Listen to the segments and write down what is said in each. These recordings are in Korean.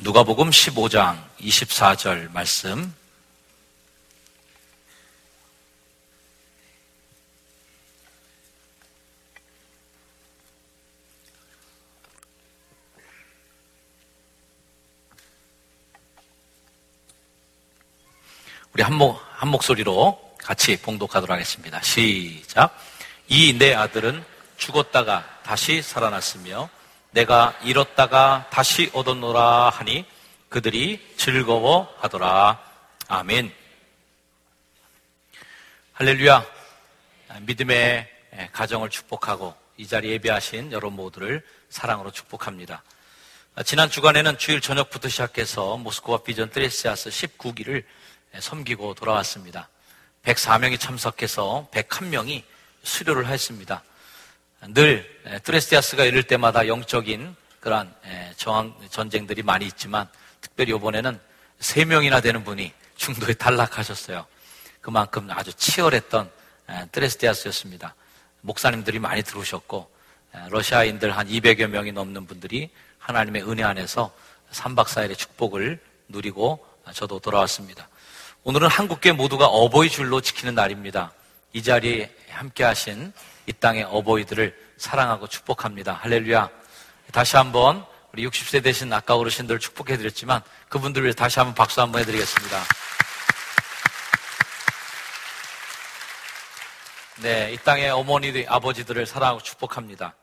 누가복음 15장 24절 말씀. 우리 한 목소리로 같이 봉독하도록 하겠습니다. 시작. 이 내 아들은 죽었다가 다시 살아났으며 내가 잃었다가 다시 얻었노라 하니 그들이 즐거워하더라. 아멘. 할렐루야. 믿음의 가정을 축복하고 이 자리에 예배하신 여러분 모두를 사랑으로 축복합니다. 지난 주간에는 주일 저녁부터 시작해서 모스크바 비전 트레시아스 19기를 섬기고 돌아왔습니다. 104명이 참석해서 101명이 수료를 했습니다. 늘 트레시아스가 이럴 때마다 영적인 그러한 전쟁들이 많이 있지만 특별히 이번에는 3명이나 되는 분이 중도에 탈락하셨어요. 그만큼 아주 치열했던 트레시아스였습니다. 목사님들이 많이 들어오셨고 러시아인들 한 200여 명이 넘는 분들이 하나님의 은혜 안에서 3박 4일의 축복을 누리고 저도 돌아왔습니다. 오늘은 한국교회 모두가 어버이 줄로 지키는 날입니다. 이 자리에 함께 하신 이 땅의 어버이들을 사랑하고 축복합니다. 할렐루야. 다시 한번 우리 60세 되신 아까 어르신들을 축복해드렸지만 그분들을 위해 다시 한번 박수 한번 해드리겠습니다. 네, 이 땅의 어머니, 아버지들을 사랑하고 축복합니다.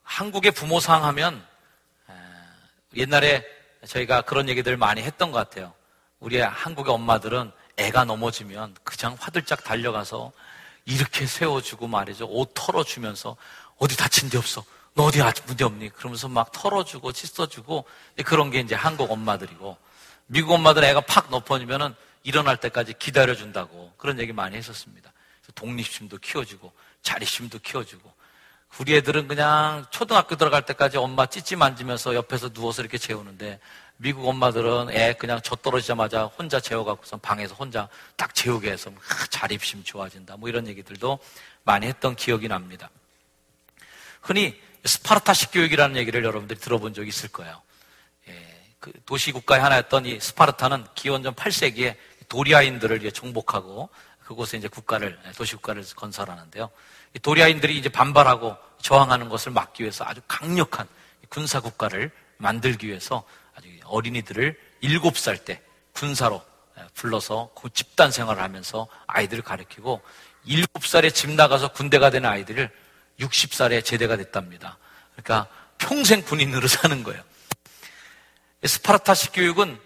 한국의 부모상 하면 옛날에 저희가 그런 얘기들 많이 했던 것 같아요. 우리 한국의 엄마들은 애가 넘어지면 그냥 화들짝 달려가서 이렇게 세워주고 말이죠. 옷 털어주면서 어디 다친 데 없어? 너 어디 문제 없니? 그러면서 막 털어주고 씻어주고 그런 게 이제 한국 엄마들이고 미국 엄마들은 애가 팍 넘어지면은 일어날 때까지 기다려준다고 그런 얘기 많이 했었습니다. 독립심도 키워주고 자립심도 키워주고 우리 애들은 그냥 초등학교 들어갈 때까지 엄마 찌찌 만지면서 옆에서 누워서 이렇게 재우는데 미국 엄마들은 애 그냥 젖 떨어지자마자 혼자 재워갖고서 방에서 혼자 딱 재우게 해서 자립심 좋아진다. 뭐 이런 얘기들도 많이 했던 기억이 납니다. 흔히 스파르타식 교육이라는 얘기를 여러분들이 들어본 적이 있을 거예요. 그 도시국가의 하나였던 이 스파르타는 기원전 8세기에 도리아인들을 정복하고 그곳에 이제 도시국가를 건설하는데요. 이 도리아인들이 이제 반발하고 저항하는 것을 막기 위해서 아주 강력한 군사국가를 만들기 위해서 아주 어린이들을 7살 때 군사로 불러서 그 집단 생활을 하면서 아이들을 가르치고 7살에 집 나가서 군대가 되는 아이들을 60살에 제대가 됐답니다. 그러니까 평생 군인으로 사는 거예요. 스파르타식 교육은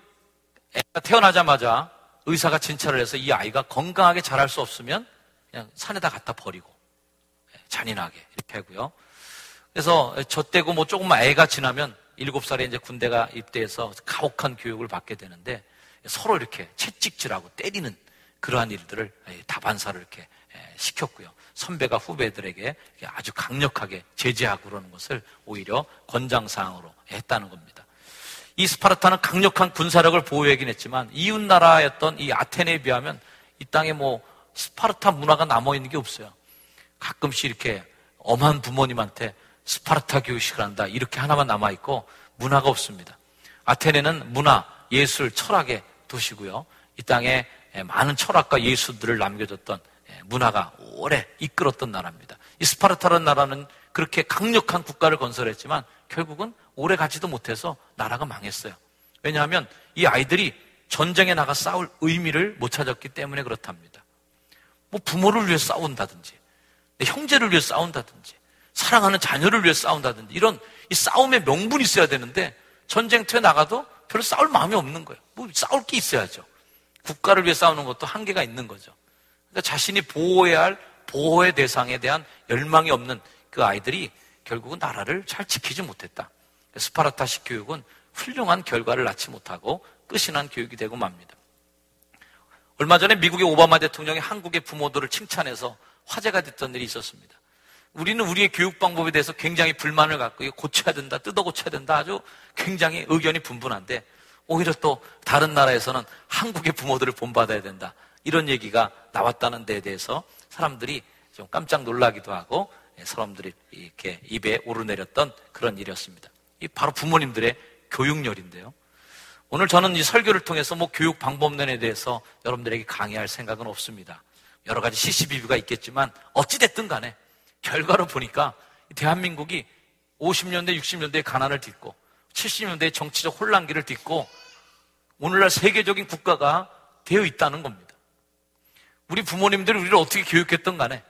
애가 태어나자마자 의사가 진찰을 해서 이 아이가 건강하게 자랄 수 없으면 그냥 산에다 갖다 버리고 잔인하게 이렇게 하고요. 그래서 젖대고 뭐 조금만 애가 지나면 7살에 이제 군대가 입대해서 가혹한 교육을 받게 되는데 서로 이렇게 채찍질하고 때리는 그러한 일들을 다반사를 이렇게 시켰고요. 선배가 후배들에게 아주 강력하게 제재하고 그러는 것을 오히려 권장사항으로 했다는 겁니다. 이 스파르타는 강력한 군사력을 보유하긴 했지만 이웃나라였던 이 아테네에 비하면 이 땅에 뭐 스파르타 문화가 남아있는 게 없어요. 가끔씩 이렇게 엄한 부모님한테 스파르타 교육식을 한다 이렇게 하나만 남아있고 문화가 없습니다. 아테네는 문화, 예술, 철학의 도시고요. 이 땅에 많은 철학과 예술들을 남겨줬던 문화가 오래 이끌었던 나라입니다. 이 스파르타라는 나라는 그렇게 강력한 국가를 건설했지만 결국은 오래 가지도 못해서 나라가 망했어요. 왜냐하면 이 아이들이 전쟁에 나가 싸울 의미를 못 찾았기 때문에 그렇답니다. 뭐 부모를 위해 싸운다든지 형제를 위해 싸운다든지 사랑하는 자녀를 위해 싸운다든지 이런 이 싸움의 명분이 있어야 되는데 전쟁터에 나가도 별로 싸울 마음이 없는 거예요. 뭐 싸울 게 있어야죠. 국가를 위해 싸우는 것도 한계가 있는 거죠. 그러니까 자신이 보호해야 할 보호의 대상에 대한 열망이 없는 그 아이들이 결국은 나라를 잘 지키지 못했다. 스파르타식 교육은 훌륭한 결과를 낳지 못하고 끝이 난 교육이 되고 맙니다. 얼마 전에 미국의 오바마 대통령이 한국의 부모들을 칭찬해서 화제가 됐던 일이 있었습니다. 우리는 우리의 교육 방법에 대해서 굉장히 불만을 갖고 이거 고쳐야 된다, 뜯어 고쳐야 된다 아주 굉장히 의견이 분분한데 오히려 또 다른 나라에서는 한국의 부모들을 본받아야 된다. 이런 얘기가 나왔다는 데에 대해서 사람들이 좀 깜짝 놀라기도 하고 사람들이 이렇게 입에 오르내렸던 그런 일이었습니다. 이 바로 부모님들의 교육열인데요. 오늘 저는 이 설교를 통해서 뭐 교육 방법론에 대해서 여러분들에게 강의할 생각은 없습니다. 여러 가지 시시비비가 있겠지만 어찌됐든 간에 결과로 보니까 대한민국이 50년대, 60년대의 가난을 딛고 70년대의 정치적 혼란기를 딛고 오늘날 세계적인 국가가 되어 있다는 겁니다. 우리 부모님들이 우리를 어떻게 교육했던 간에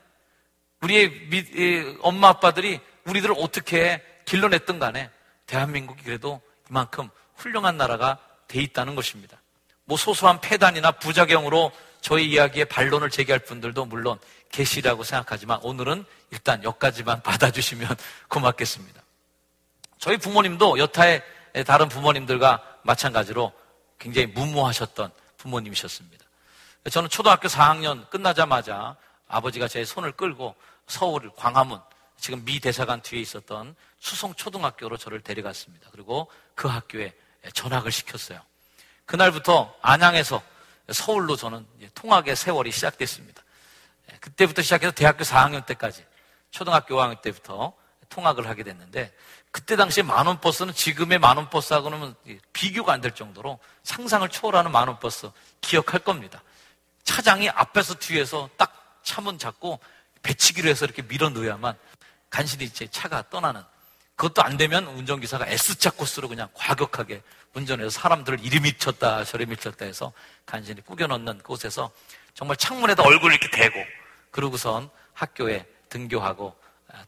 우리의 엄마 아빠들이 우리들을 어떻게 길러냈던 간에 대한민국이 그래도 이만큼 훌륭한 나라가 돼 있다는 것입니다. 뭐 소소한 폐단이나 부작용으로 저희 이야기에 반론을 제기할 분들도 물론 계시라고 생각하지만 오늘은 일단 여기까지만 받아주시면 고맙겠습니다. 저희 부모님도 여타의 다른 부모님들과 마찬가지로 굉장히 무모하셨던 부모님이셨습니다. 저는 초등학교 4학년 끝나자마자 아버지가 제 손을 끌고 서울 광화문, 지금 미 대사관 뒤에 있었던 수성초등학교로 저를 데려갔습니다. 그리고 그 학교에 전학을 시켰어요. 그날부터 안양에서 서울로 저는 통학의 세월이 시작됐습니다. 그때부터 시작해서 대학교 4학년 때까지 초등학교 5학년 때부터 통학을 하게 됐는데 그때 당시에 만원 버스는 지금의 만원 버스하고는 비교가 안 될 정도로 상상을 초월하는 만원 버스 기억할 겁니다. 차장이 앞에서 뒤에서 딱 차문 잡고 배치기로 해서 이렇게 밀어 넣어야만 간신히 제 차가 떠나는, 그것도 안 되면 운전기사가 S자 코스로 그냥 과격하게 운전해서 사람들을 이리 미쳤다 저리 미쳤다 해서 간신히 꾸겨 넣는 곳에서 정말 창문에다 얼굴을 이렇게 대고 그러고선 학교에 등교하고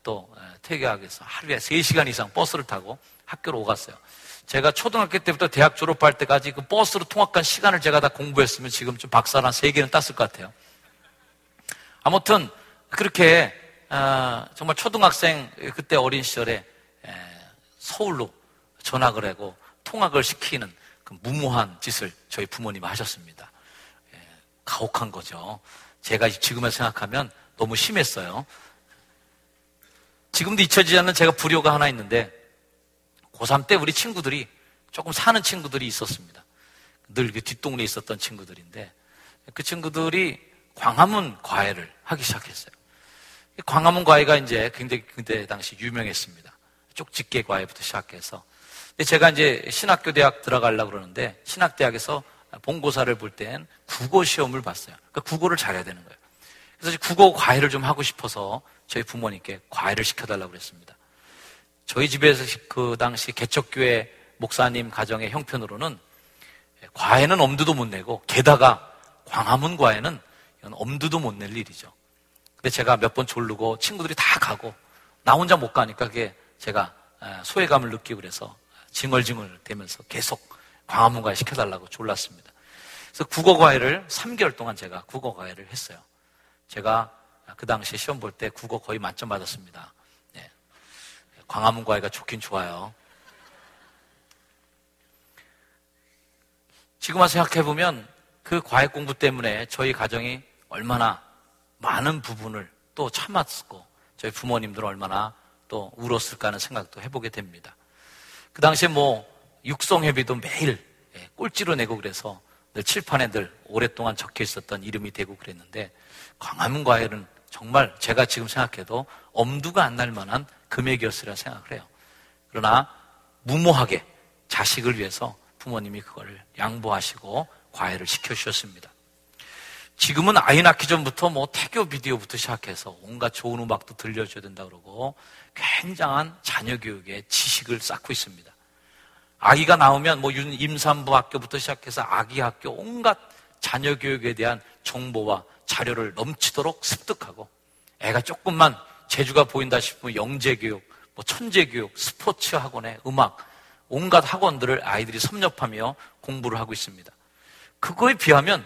또 퇴교하기 위해서 하루에 3시간 이상 버스를 타고 학교로 오갔어요. 제가 초등학교 때부터 대학 졸업할 때까지 그 버스로 통학한 시간을 제가 다 공부했으면 지금 좀 박사를 한 3개는 땄을 것 같아요. 아무튼 그렇게 정말 초등학생 그때 어린 시절에 서울로 전학을 하고 통학을 시키는 그 무모한 짓을 저희 부모님이 하셨습니다. 가혹한 거죠. 제가 지금을 생각하면 너무 심했어요. 지금도 잊혀지지 않는 제가 불효가 하나 있는데 고3 때 우리 친구들이 조금 사는 친구들이 있었습니다. 늘 그 뒷동네에 있었던 친구들인데 그 친구들이 광화문 과외를 하기 시작했어요. 광화문 과외가 이제 굉장히 그때 당시 유명했습니다. 쪽집게 과외부터 시작해서. 근데 제가 이제 신학교 대학 들어가려고 그러는데 신학대학에서 본고사를 볼 땐 국어 시험을 봤어요. 그러니까 국어를 잘해야 되는 거예요. 그래서 국어 과외를 좀 하고 싶어서 저희 부모님께 과외를 시켜달라고 그랬습니다. 저희 집에서 그 당시 개척교회 목사님 가정의 형편으로는 과외는 엄두도 못 내고 게다가 광화문 과외는 이건 엄두도 못 낼 일이죠. 근데 제가 몇 번 졸르고 친구들이 다 가고 나 혼자 못 가니까 그게 제가 소외감을 느끼고 그래서 징얼징얼 대면서 계속 광화문 과외 시켜달라고 졸랐습니다. 그래서 국어 과외를 3개월 동안 제가 국어 과외를 했어요. 제가 그 당시에 시험 볼 때 국어 거의 만점 받았습니다. 네. 광화문 과외가 좋긴 좋아요. 지금 와서 생각해보면 그 과외 공부 때문에 저희 가정이 얼마나 많은 부분을 또 참았고 저희 부모님들은 얼마나 또 울었을까 하는 생각도 해보게 됩니다. 그 당시에 뭐 육성회비도 매일 꼴찌로 내고 그래서 늘 칠판에 늘 오랫동안 적혀 있었던 이름이 되고 그랬는데 광화문 과외는 정말 제가 지금 생각해도 엄두가 안 날 만한 금액이었으리라 생각을 해요. 그러나 무모하게 자식을 위해서 부모님이 그걸 양보하시고 과외를 시켜주셨습니다. 지금은 아이 낳기 전부터 뭐 태교 비디오부터 시작해서 온갖 좋은 음악도 들려줘야 된다 그러고 굉장한 자녀 교육에 지식을 쌓고 있습니다. 아기가 나오면 뭐 임산부 학교부터 시작해서 아기 학교 온갖 자녀 교육에 대한 정보와 자료를 넘치도록 습득하고 애가 조금만 재주가 보인다 싶으면 영재교육, 뭐 천재교육, 스포츠 학원에 음악, 온갖 학원들을 아이들이 섭렵하며 공부를 하고 있습니다. 그거에 비하면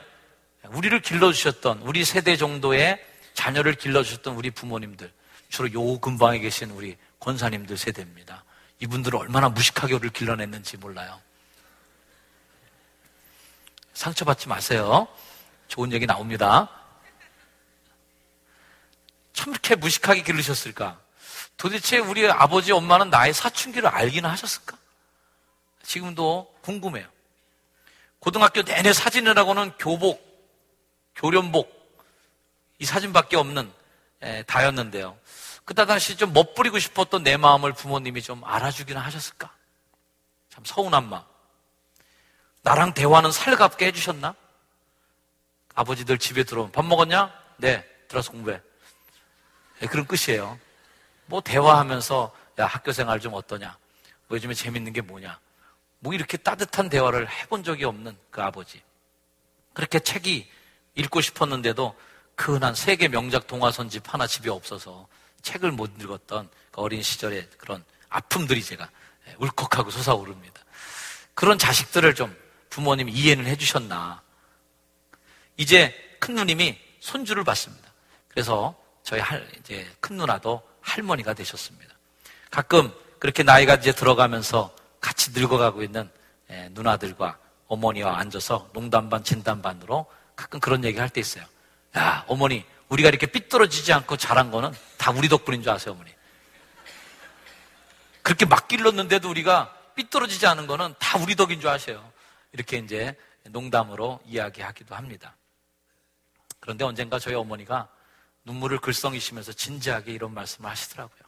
우리를 길러주셨던 우리 세대 정도의 자녀를 길러주셨던 우리 부모님들, 주로 요 근방에 계신 우리 권사님들 세대입니다. 이분들은 얼마나 무식하게 우리를 길러냈는지 몰라요. 상처받지 마세요. 좋은 얘기 나옵니다. 참 이렇게 무식하게 기르셨을까? 도대체 우리 아버지 엄마는 나의 사춘기를 알기는 하셨을까? 지금도 궁금해요. 고등학교 내내 사진을 하고는 교복, 교련복 이 사진밖에 없는 다였는데요. 그때 당시 좀 멋부리고 싶었던 내 마음을 부모님이 좀 알아주기는 하셨을까? 참 서운한 마음. 나랑 대화는 살갑게 해주셨나? 아버지들 집에 들어오면 밥 먹었냐? 네, 들어서 공부해. 네, 그런 끝이에요. 뭐 대화하면서 야, 학교 생활 좀 어떠냐? 뭐 요즘에 재밌는 게 뭐냐? 뭐 이렇게 따뜻한 대화를 해본 적이 없는 그 아버지. 그렇게 책이 읽고 싶었는데도 그 흔한 세계 명작 동화선집 하나 집에 없어서 책을 못 읽었던 그 어린 시절의 그런 아픔들이 제가 울컥하고 솟아오릅니다. 그런 자식들을 좀 부모님이 이해는 해주셨나. 이제 큰 누님이 손주를 받습니다. 그래서 저희 이제 큰 누나도 할머니가 되셨습니다. 가끔 그렇게 나이가 이제 들어가면서 같이 늙어가고 있는 누나들과 어머니와 앉아서 농담반 진담반으로 가끔 그런 얘기 할 때 있어요. 야, 어머니, 우리가 이렇게 삐뚤어지지 않고 자란 거는 다 우리 덕분인 줄 아세요, 어머니? 그렇게 막 길렀는데도 우리가 삐뚤어지지 않은 거는 다 우리 덕인 줄 아세요. 이렇게 이제 농담으로 이야기하기도 합니다. 그런데 언젠가 저희 어머니가 눈물을 글썽이시면서 진지하게 이런 말씀을 하시더라고요.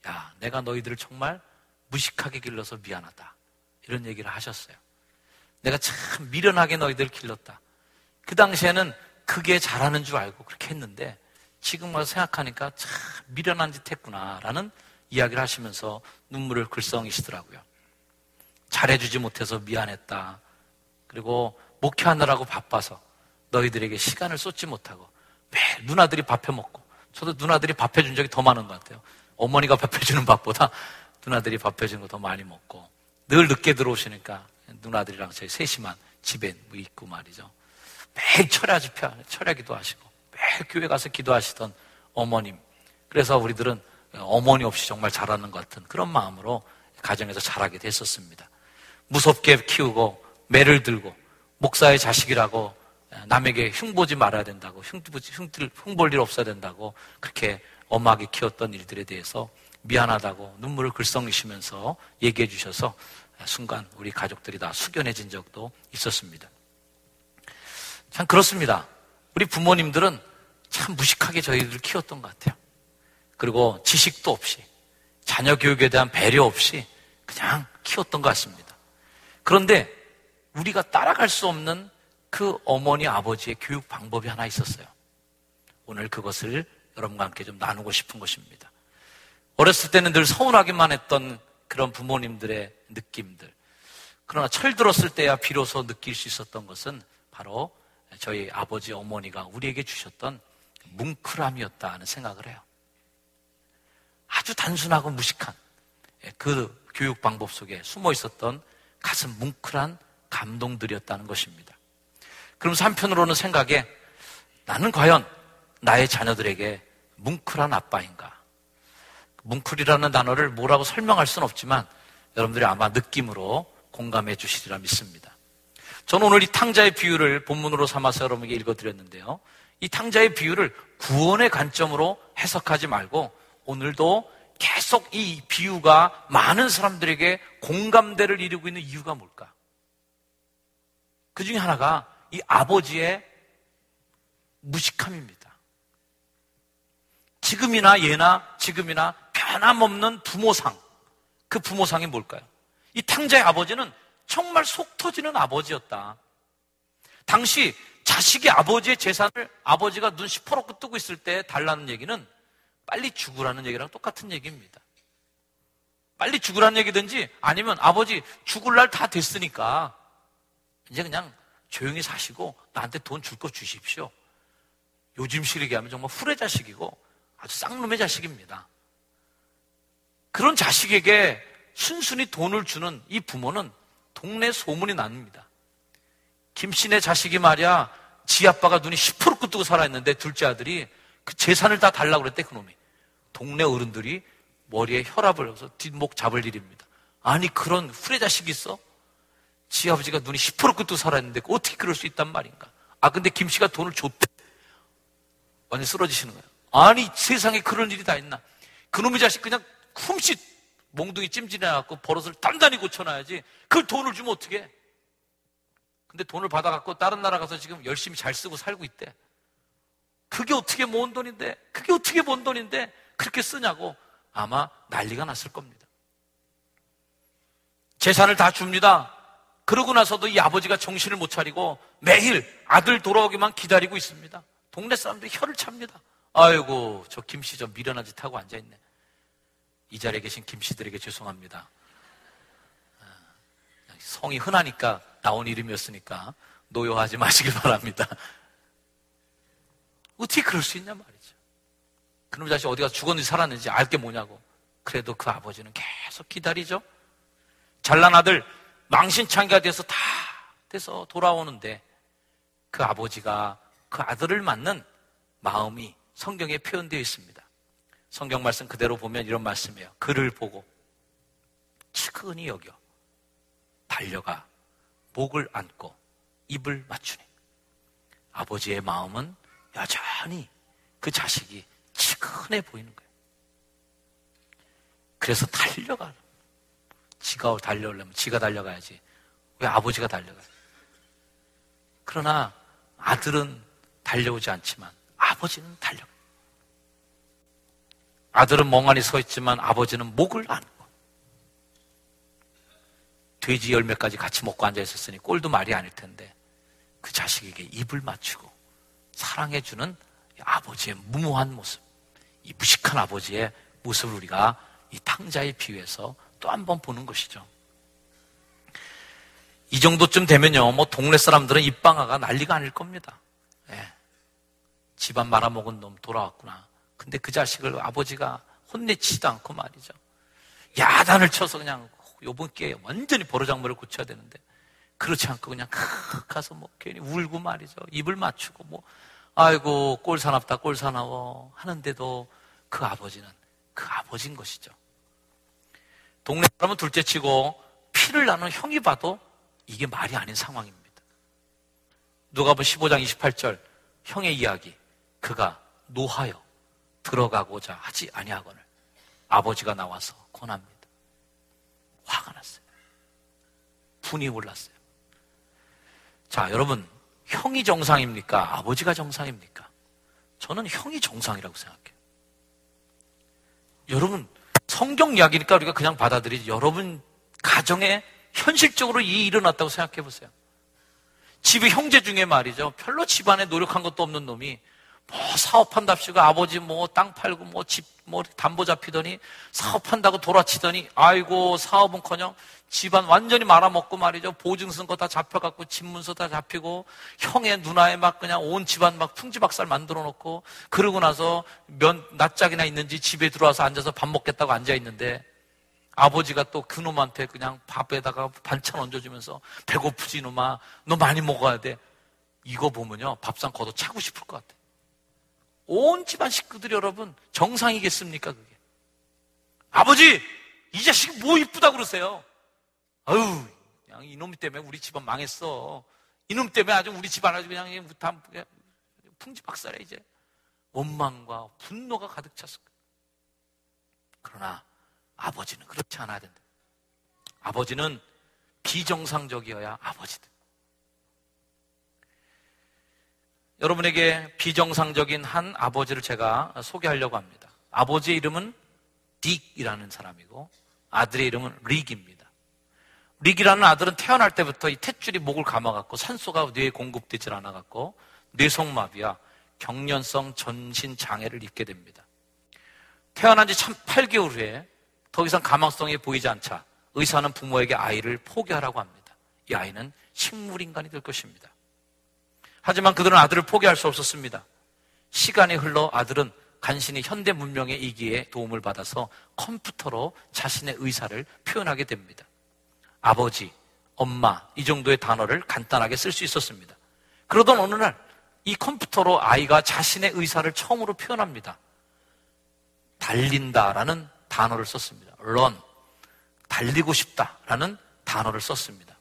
야, 내가 너희들을 정말 무식하게 길러서 미안하다. 이런 얘기를 하셨어요. 내가 참 미련하게 너희들을 길렀다. 그 당시에는 그게 잘하는 줄 알고 그렇게 했는데 지금 와서 생각하니까 참 미련한 짓 했구나라는 이야기를 하시면서 눈물을 글썽이시더라고요. 잘해주지 못해서 미안했다. 그리고 목회하느라고 바빠서 너희들에게 시간을 쏟지 못하고 매일 누나들이 밥 해먹고, 저도 누나들이 밥 해준 적이 더 많은 것 같아요. 어머니가 밥 해주는 밥보다 누나들이 밥 해주는 거 더 많이 먹고, 늘 늦게 들어오시니까 누나들이랑 저희 셋이만 집에 있고 말이죠. 매일 철야 기도하시고 매일 교회 가서 기도하시던 어머님. 그래서 우리들은 어머니 없이 정말 자라는 것 같은 그런 마음으로 가정에서 자라게 됐었습니다. 무섭게 키우고 매를 들고 목사의 자식이라고 남에게 흉보지 말아야 된다고, 흉볼 일 없어야 된다고 그렇게 엄하게 키웠던 일들에 대해서 미안하다고 눈물을 글썽이시면서 얘기해 주셔서 순간 우리 가족들이 다 숙연해진 적도 있었습니다. 참 그렇습니다. 우리 부모님들은 참 무식하게 저희들을 키웠던 것 같아요. 그리고 지식도 없이, 자녀 교육에 대한 배려 없이 그냥 키웠던 것 같습니다. 그런데 우리가 따라갈 수 없는 그 어머니, 아버지의 교육 방법이 하나 있었어요. 오늘 그것을 여러분과 함께 좀 나누고 싶은 것입니다. 어렸을 때는 늘 서운하기만 했던 그런 부모님들의 느낌들. 그러나 철들었을 때야 비로소 느낄 수 있었던 것은 바로 저희 아버지, 어머니가 우리에게 주셨던 뭉클함이었다 하는 생각을 해요. 아주 단순하고 무식한 그 교육 방법 속에 숨어 있었던 가슴 뭉클한 감동들이었다는 것입니다. 그러면서 한편으로는 생각에 나는 과연 나의 자녀들에게 뭉클한 아빠인가? 뭉클이라는 단어를 뭐라고 설명할 수는 없지만 여러분들이 아마 느낌으로 공감해 주시리라 믿습니다. 저는 오늘 이 탕자의 비유를 본문으로 삼아서 여러분에게 읽어드렸는데요. 이 탕자의 비유를 구원의 관점으로 해석하지 말고 오늘도 계속 이 비유가 많은 사람들에게 공감대를 이루고 있는 이유가 뭘까? 그 중에 하나가 이 아버지의 무식함입니다. 지금이나 변함없는 부모상, 그 부모상이 뭘까요? 이 탕자의 아버지는 정말 속 터지는 아버지였다. 당시 자식이 아버지의 재산을 아버지가 눈 시퍼렇게 뜨고 있을 때 달라는 얘기는 빨리 죽으라는 얘기랑 똑같은 얘기입니다. 빨리 죽으라는 얘기든지 아니면 아버지 죽을 날 다 됐으니까 이제 그냥 조용히 사시고 나한테 돈 줄 거 주십시오. 요즘식 얘기하면 정말 후레 자식이고 아주 쌍놈의 자식입니다. 그런 자식에게 순순히 돈을 주는 이 부모는 동네 소문이 납니다. 김씨네 자식이 말이야 지 아빠가 눈이 시퍼렇게 뜨고 살아있는데 둘째 아들이 그 재산을 다 달라고 그랬대. 그놈이. 동네 어른들이 머리에 혈압을 넣어서 뒷목 잡을 일입니다. 아니 그런 후레 자식이 있어? 지 아버지가 눈이 시퍼렇게 뜨고 살아있는데 어떻게 그럴 수 있단 말인가? 아 근데 김씨가 돈을 줬대. 완전 쓰러지시는 거예요. 아니 세상에 그런 일이 다 있나? 그놈의 자식 그냥 훔칫 몽둥이 찜질해갖고 버릇을 단단히 고쳐놔야지 그걸 돈을 주면 어떡해? 근데 돈을 받아갖고 다른 나라 가서 지금 열심히 잘 쓰고 살고 있대. 그게 어떻게 모은 돈인데? 그게 어떻게 번 돈인데? 그렇게 쓰냐고 아마 난리가 났을 겁니다. 재산을 다 줍니다. 그러고 나서도 이 아버지가 정신을 못 차리고 매일 아들 돌아오기만 기다리고 있습니다. 동네 사람들이 혀를 찹니다. 아이고, 저 김씨 저 미련한 짓 하고 앉아있네. 이 자리에 계신 김씨들에게 죄송합니다. 성이 흔하니까 나온 이름이었으니까 노여하지 마시길 바랍니다. 어떻게 그럴 수 있냐 말이죠. 그놈 자식 어디 가서 죽었는지 살았는지 알 게 뭐냐고. 그래도 그 아버지는 계속 기다리죠. 잘난 아들 망신창이가 돼서 다 돼서 돌아오는데 그 아버지가 그 아들을 맞는 마음이 성경에 표현되어 있습니다. 성경 말씀 그대로 보면 이런 말씀이에요. 그를 보고 측은히 여겨 달려가 목을 안고 입을 맞추니. 아버지의 마음은 여전히 그 자식이 측은해 보이는 거예요. 그래서 달려가. 지가 달려오려면 지가 달려가야지. 왜 아버지가 달려가요? 그러나 아들은 달려오지 않지만 아버지는 달려가요. 아들은 멍하니 서 있지만 아버지는 목을 안고. 돼지 열매까지 같이 먹고 앉아 있었으니 꼴도 말이 아닐 텐데 그 자식에게 입을 맞추고 사랑해주는 아버지의 무모한 모습, 이 무식한 아버지의 모습을 우리가 이 탕자에 비유해서 또 한 번 보는 것이죠. 이 정도쯤 되면요, 뭐 동네 사람들은 입방아가 난리가 아닐 겁니다. 예. 집안 말아먹은 놈 돌아왔구나. 근데 그 자식을 아버지가 혼내치지도 않고 말이죠. 야단을 쳐서 그냥 요번 기회에 완전히 버르장머리를 고쳐야 되는데 그렇지 않고 그냥 가서 뭐 괜히 울고 말이죠. 입을 맞추고 뭐 아이고 꼴 사납다 꼴 사나워 하는데도 그 아버지는 그 아버지인 것이죠. 동네 사람은 둘째치고 피를 나눈 형이 봐도 이게 말이 아닌 상황입니다. 누가복음 15장 28절 형의 이야기. 그가 노하여 들어가고자 하지 아니하거늘 아버지가 나와서 권합니다. 화가 났어요. 분이 올랐어요. 자, 여러분, 형이 정상입니까? 아버지가 정상입니까? 저는 형이 정상이라고 생각해요. 여러분, 성경 이야기니까 우리가 그냥 받아들이지. 여러분 가정에 현실적으로 이 일이 일어났다고 생각해 보세요. 집에 형제 중에 말이죠. 별로 집안에 노력한 것도 없는 놈이 뭐 사업한답시고 아버지 뭐 땅 팔고 뭐 집 뭐 담보 잡히더니 사업한다고 돌아치더니 아이고 사업은커녕 집안 완전히 말아먹고 말이죠. 보증 쓴 거 다 잡혀갖고 집 문서 다 잡히고 형의 누나에 막 그냥 온 집안 막 풍지박살 만들어 놓고 그러고 나서 낯짝이나 있는지 집에 들어와서 앉아서 밥 먹겠다고 앉아 있는데 아버지가 또 그놈한테 그냥 밥에다가 반찬 얹어주면서 배고프지 이놈아 너 많이 먹어야 돼. 이거 보면요 밥상 걷어 차고 싶을 것 같아. 온 집안 식구들이 여러분 정상이겠습니까 그게? 아버지 이 자식 뭐 이쁘다 그러세요? 아유 그냥 이놈 때문에 우리 집안 망했어. 이놈 때문에 아주 우리 집안 아주 그냥 다 풍지박살이야 이제. 원망과 분노가 가득 찼을 거예요. 그러나 아버지는 그렇지 않아야 된다. 아버지는 비정상적이어야 아버지다. 여러분에게 비정상적인 한 아버지를 제가 소개하려고 합니다. 아버지의 이름은 딕이라는 사람이고 아들의 이름은 릭입니다. 릭이라는 아들은 태어날 때부터 이 탯줄이 목을 감아갖고 산소가 뇌에 공급되지 않아갖고 뇌성마비와 경련성 전신장애를 입게 됩니다. 태어난 지 8개월 후에 더 이상 가망성이 보이지 않자 의사는 부모에게 아이를 포기하라고 합니다. 이 아이는 식물인간이 될 것입니다. 하지만 그들은 아들을 포기할 수 없었습니다. 시간이 흘러 아들은 간신히 현대 문명의 이기에 도움을 받아서 컴퓨터로 자신의 의사를 표현하게 됩니다. 아버지, 엄마 이 정도의 단어를 간단하게 쓸 수 있었습니다. 그러던 어느 날 이 컴퓨터로 아이가 자신의 의사를 처음으로 표현합니다. 달린다라는 단어를 썼습니다. run, 달리고 싶다라는 단어를 썼습니다.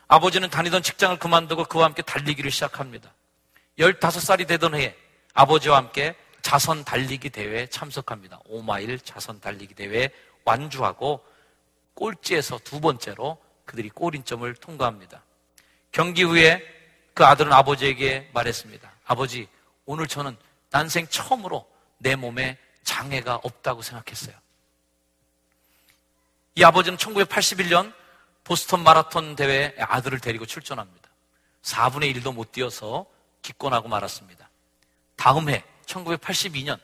아버지는 다니던 직장을 그만두고 그와 함께 달리기를 시작합니다. 15살이 되던 해에 아버지와 함께 자선 달리기 대회에 참석합니다. 5마일 자선 달리기 대회에 완주하고 꼴찌에서 2번째로 그들이 골인점을 통과합니다. 경기 후에 그 아들은 아버지에게 말했습니다. 아버지, 오늘 저는 난생 처음으로 내 몸에 장애가 없다고 생각했어요. 이 아버지는 1981년 보스턴 마라톤 대회에 아들을 데리고 출전합니다. 4분의 1도 못 뛰어서 기권하고 말았습니다. 다음 해 1982년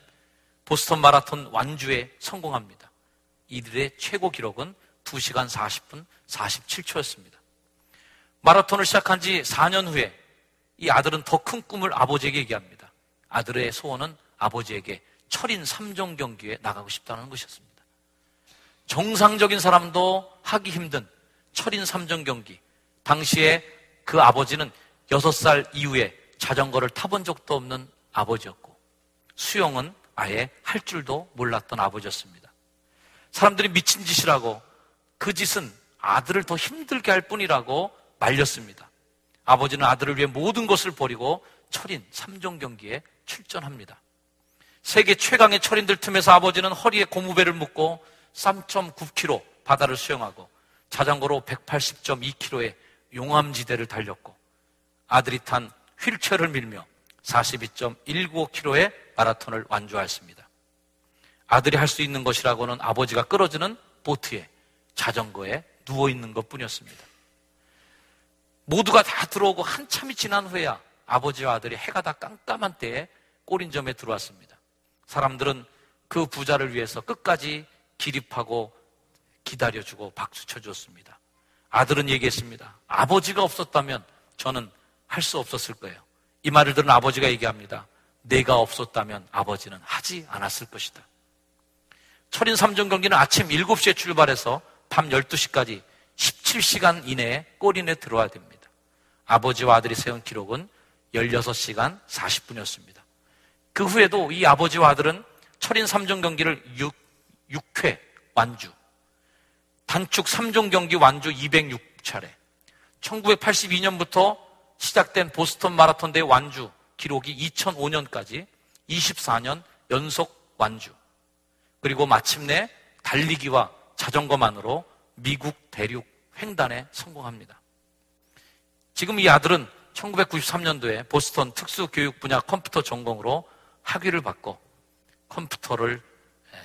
보스턴 마라톤 완주에 성공합니다. 이들의 최고 기록은 2시간 40분 47초였습니다. 마라톤을 시작한 지 4년 후에 이 아들은 더 큰 꿈을 아버지에게 얘기합니다. 아들의 소원은 아버지에게 철인 3종 경기에 나가고 싶다는 것이었습니다. 정상적인 사람도 하기 힘든 철인 3종 경기. 당시에 그 아버지는 6살 이후에 자전거를 타본 적도 없는 아버지였고 수영은 아예 할 줄도 몰랐던 아버지였습니다. 사람들이 미친 짓이라고 그 짓은 아들을 더 힘들게 할 뿐이라고 말렸습니다. 아버지는 아들을 위해 모든 것을 버리고 철인 3종 경기에 출전합니다. 세계 최강의 철인들 틈에서 아버지는 허리에 고무배를 묶고 3.9km 바다를 수영하고 자전거로 180.2km의 용암지대를 달렸고 아들이 탄 휠체어를 밀며 42.195km의 마라톤을 완주하였습니다. 아들이 할 수 있는 것이라고는 아버지가 끌어주는 보트에 자전거에 누워있는 것뿐이었습니다. 모두가 다 들어오고 한참이 지난 후에야 아버지와 아들이 해가 다 깜깜한 때에 꼬린점에 들어왔습니다. 사람들은 그 부자를 위해서 끝까지 기립하고 기다려주고 박수 쳐주었습니다. 아들은 얘기했습니다. 아버지가 없었다면 저는 할 수 없었을 거예요. 이 말을 들은 아버지가 얘기합니다. 내가 없었다면 아버지는 하지 않았을 것이다. 철인 3종 경기는 아침 7시에 출발해서 밤 12시까지 17시간 이내에 골인에 들어와야 됩니다. 아버지와 아들이 세운 기록은 16시간 40분이었습니다. 그 후에도 이 아버지와 아들은 철인 3종 경기를 6회 완주, 단축 3종 경기 완주 206차례, 1982년부터 시작된 보스턴 마라톤 대회 완주 기록이 2005년까지 24년 연속 완주, 그리고 마침내 달리기와 자전거만으로 미국 대륙 횡단에 성공합니다. 지금 이 아들은 1993년도에 보스턴 특수교육 분야 컴퓨터 전공으로 학위를 받고 컴퓨터를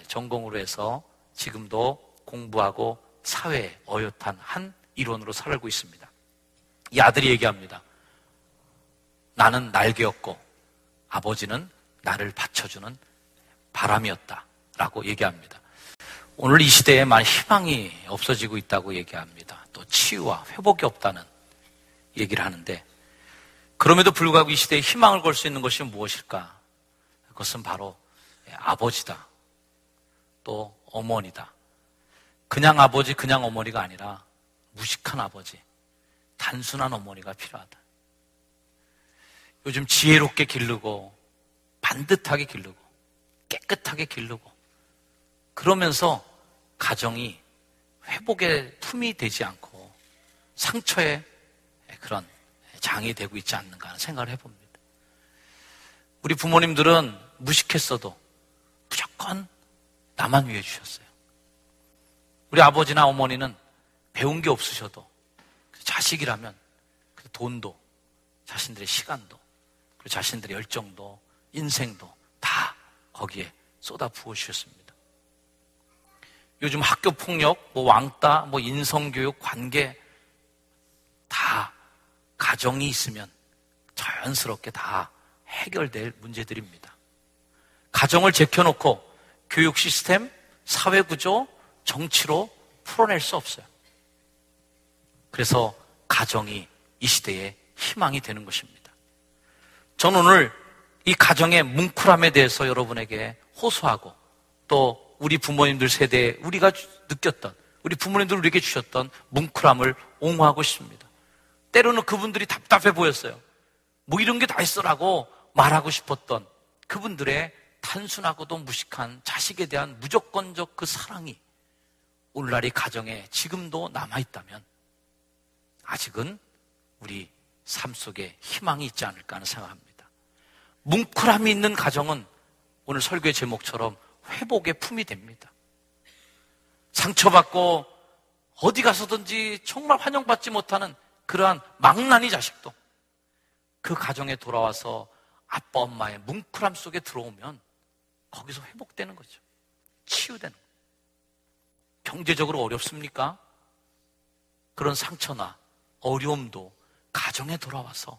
전공으로 해서 지금도 공부하고 사회에 어엿한 한 일원으로 살고 있습니다. 이 아들이 얘기합니다. 나는 날개였고 아버지는 나를 받쳐주는 바람이었다 라고 얘기합니다. 오늘 이 시대에 많은 희망이 없어지고 있다고 얘기합니다. 또 치유와 회복이 없다는 얘기를 하는데 그럼에도 불구하고 이 시대에 희망을 걸 수 있는 것이 무엇일까? 그것은 바로 아버지다. 또 어머니다. 그냥 아버지, 그냥 어머니가 아니라 무식한 아버지, 단순한 어머니가 필요하다. 요즘 지혜롭게 기르고 반듯하게 기르고 깨끗하게 기르고 그러면서 가정이 회복의 품이 되지 않고 상처의 그런 장이 되고 있지 않는가 하는 생각을 해봅니다. 우리 부모님들은 무식했어도 무조건 나만 위해 주셨어요. 우리 아버지나 어머니는 배운 게 없으셔도 자식이라면 돈도 자신들의 시간도 그리고 자신들의 열정도 인생도 다 거기에 쏟아 부어 주셨습니다. 요즘 학교 폭력, 왕따, 인성교육, 관계 다 가정이 있으면 자연스럽게 다 해결될 문제들입니다. 가정을 제껴놓고 교육 시스템, 사회구조, 정치로 풀어낼 수 없어요. 그래서 가정이 이 시대의 희망이 되는 것입니다. 저는 오늘 이 가정의 뭉클함에 대해서 여러분에게 호소하고 또 우리 부모님들 세대에 우리가 느꼈던 우리 부모님들 우리에게 주셨던 뭉클함을 옹호하고 싶습니다. 때로는 그분들이 답답해 보였어요. 이런 게 다 있어라고 말하고 싶었던 그분들의 단순하고도 무식한 자식에 대한 무조건적 그 사랑이 오늘날 이 가정에 지금도 남아있다면 아직은 우리 삶 속에 희망이 있지 않을까 하는 생각합니다. 뭉클함이 있는 가정은 오늘 설교의 제목처럼 회복의 품이 됩니다. 상처받고 어디 가서든지 정말 환영받지 못하는 그러한 망나니 자식도 그 가정에 돌아와서 아빠 엄마의 뭉클함 속에 들어오면 거기서 회복되는 거죠. 치유되는 거죠. 경제적으로 어렵습니까? 그런 상처나 어려움도 가정에 돌아와서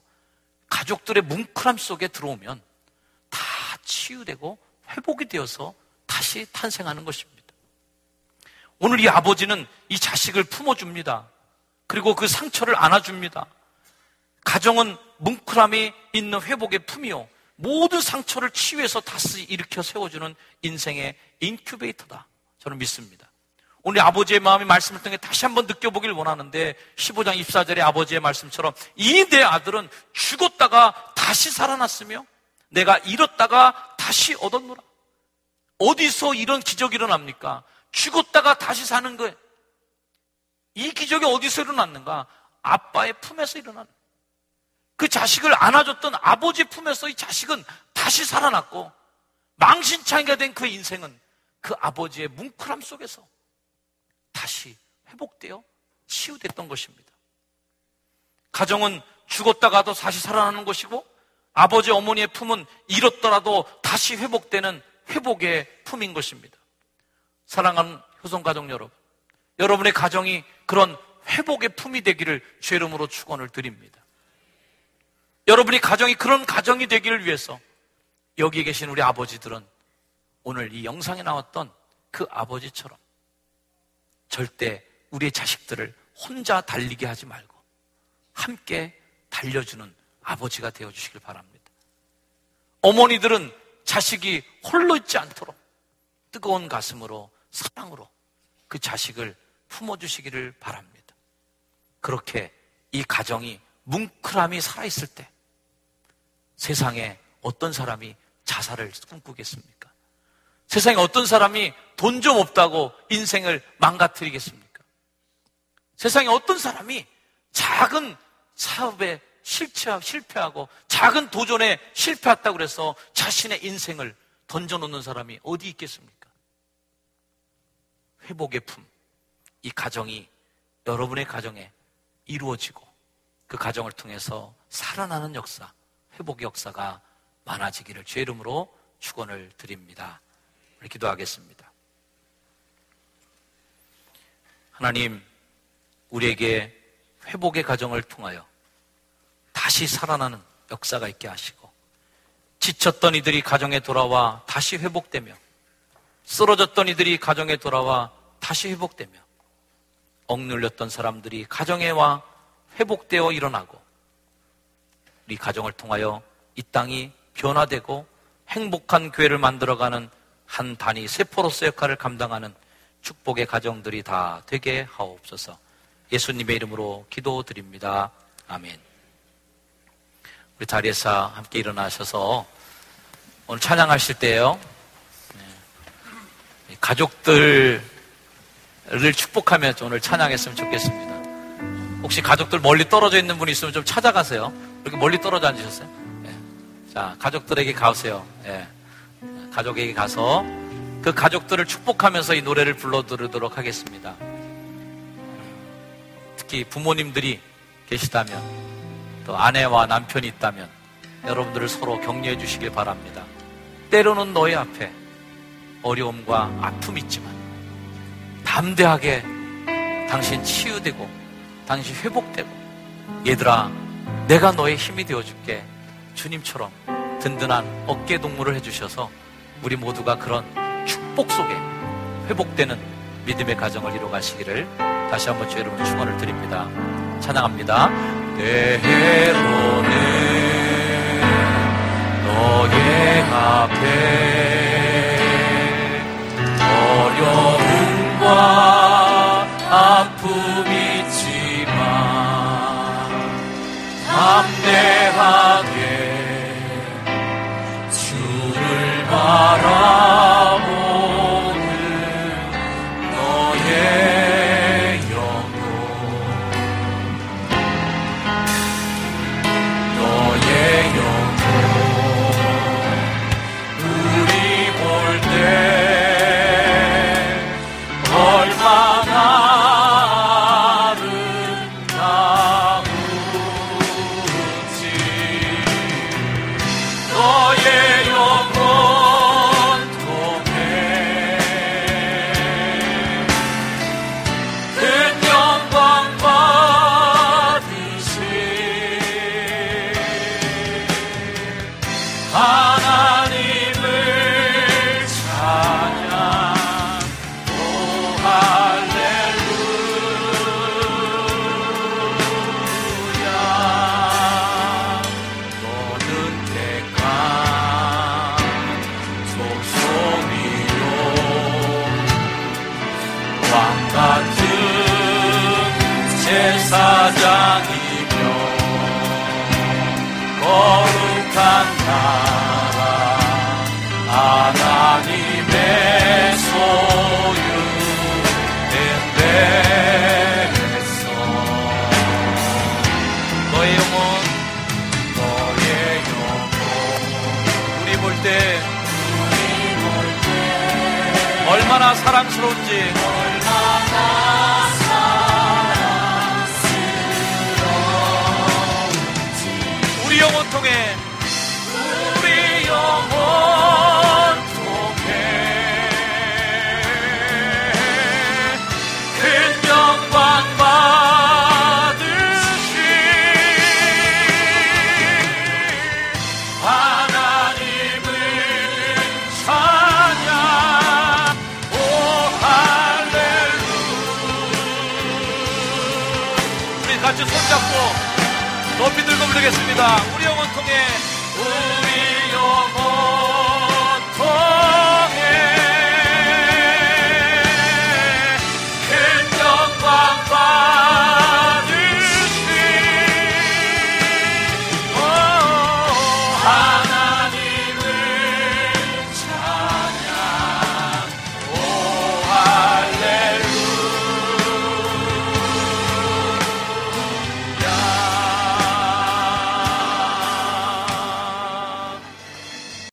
가족들의 뭉클함 속에 들어오면 다 치유되고 회복이 되어서 다시 탄생하는 것입니다. 오늘 이 아버지는 이 자식을 품어줍니다. 그리고 그 상처를 안아줍니다. 가정은 뭉클함이 있는 회복의 품이요, 모든 상처를 치유해서 다시 일으켜 세워주는 인생의 인큐베이터다, 저는 믿습니다. 오늘 아버지의 마음의 말씀을 통해 다시 한번 느껴보길 원하는데, 15장 24절의 아버지의 말씀처럼 이 내 아들은 죽었다가 다시 살아났으며 내가 잃었다가 다시 얻었노라. 어디서 이런 기적이 일어납니까? 죽었다가 다시 사는 거예요. 이 기적이 어디서 일어났는가? 아빠의 품에서 일어나는, 그 자식을 안아줬던 아버지의 품에서 이 자식은 다시 살아났고, 망신창이가 된 그 인생은 그 아버지의 뭉클함 속에서 다시 회복되어 치유됐던 것입니다. 가정은 죽었다가도 다시 살아나는 것이고, 아버지 어머니의 품은 잃었더라도 다시 회복되는 회복의 품인 것입니다. 사랑하는 효성가족 여러분, 여러분의 가정이 그런 회복의 품이 되기를 주의 이름으로 축원을 드립니다. 여러분이 가정이 그런 가정이 되기를 위해서 여기 계신 우리 아버지들은 오늘 이 영상에 나왔던 그 아버지처럼 절대 우리의 자식들을 혼자 달리게 하지 말고 함께 달려주는 아버지가 되어주시길 바랍니다. 어머니들은 자식이 홀로 있지 않도록 뜨거운 가슴으로, 사랑으로 그 자식을 품어주시기를 바랍니다. 그렇게 이 가정이 뭉클함이 살아있을 때 세상에 어떤 사람이 자살을 꿈꾸겠습니까? 세상에 어떤 사람이 돈 좀 없다고 인생을 망가뜨리겠습니까? 세상에 어떤 사람이 작은 사업에 실패하고 작은 도전에 실패했다고 해서 자신의 인생을 던져놓는 사람이 어디 있겠습니까? 회복의 품, 이 가정이 여러분의 가정에 이루어지고 그 가정을 통해서 살아나는 역사, 회복의 역사가 많아지기를 주의 이름으로 축원을 드립니다. 우리 기도하겠습니다. 하나님, 우리에게 회복의 가정을 통하여 다시 살아나는 역사가 있게 하시고, 지쳤던 이들이 가정에 돌아와 다시 회복되며, 쓰러졌던 이들이 가정에 돌아와 다시 회복되며, 억눌렸던 사람들이 가정에 와 회복되어 일어나고, 우리 가정을 통하여 이 땅이 변화되고 행복한 교회를 만들어가는 한 단위 세포로서 역할을 감당하는 축복의 가정들이 다 되게 하옵소서. 예수님의 이름으로 기도드립니다. 아멘. 우리 자리에서 함께 일어나셔서 오늘 찬양하실 때요, 가족들을 축복하며 오늘 찬양했으면 좋겠습니다. 혹시 가족들 멀리 떨어져 있는 분이 있으면 좀 찾아가세요. 이렇게 멀리 떨어져 앉으셨어요? 네. 자, 가족들에게 가세요. 네. 가족에게 가서 그 가족들을 축복하면서 이 노래를 불러드리도록 하겠습니다. 특히 부모님들이 계시다면, 또 아내와 남편이 있다면 여러분들을 서로 격려해 주시길 바랍니다. 때로는 너희 앞에 어려움과 아픔이 있지만 담대하게 당신 치유되고 당신 회복되고, 얘들아 내가 너의 힘이 되어줄게, 주님처럼 든든한 어깨 동무를 해주셔서 우리 모두가 그런 축복 속에 회복되는 믿음의 가정을 이루어가시기를 다시 한번 주의 이름으로 축원을 드립니다. 찬양합니다. 때로는 너의 앞에 어려움과 아픔이 있지만 담대하게 주를 바라보는 너의 영혼, 너의 영혼, 우리 볼 때 얼마나 하나님을 찬양. 오 할렐루야. 너는 택한 소송이요 왕같은 제사장이며 거룩한 나라 하나님의 소유된 데에서 너의 영혼 우리 볼 때 얼마나 사랑스러운지 우리 영혼 통해 우리 영혼 통해 큰 영광 받으시 하나님을 찬양. 오 할렐루야. 우리 같이 손잡고 높이 들고 부르겠습니다. 우리 영혼 통해 우리 영혼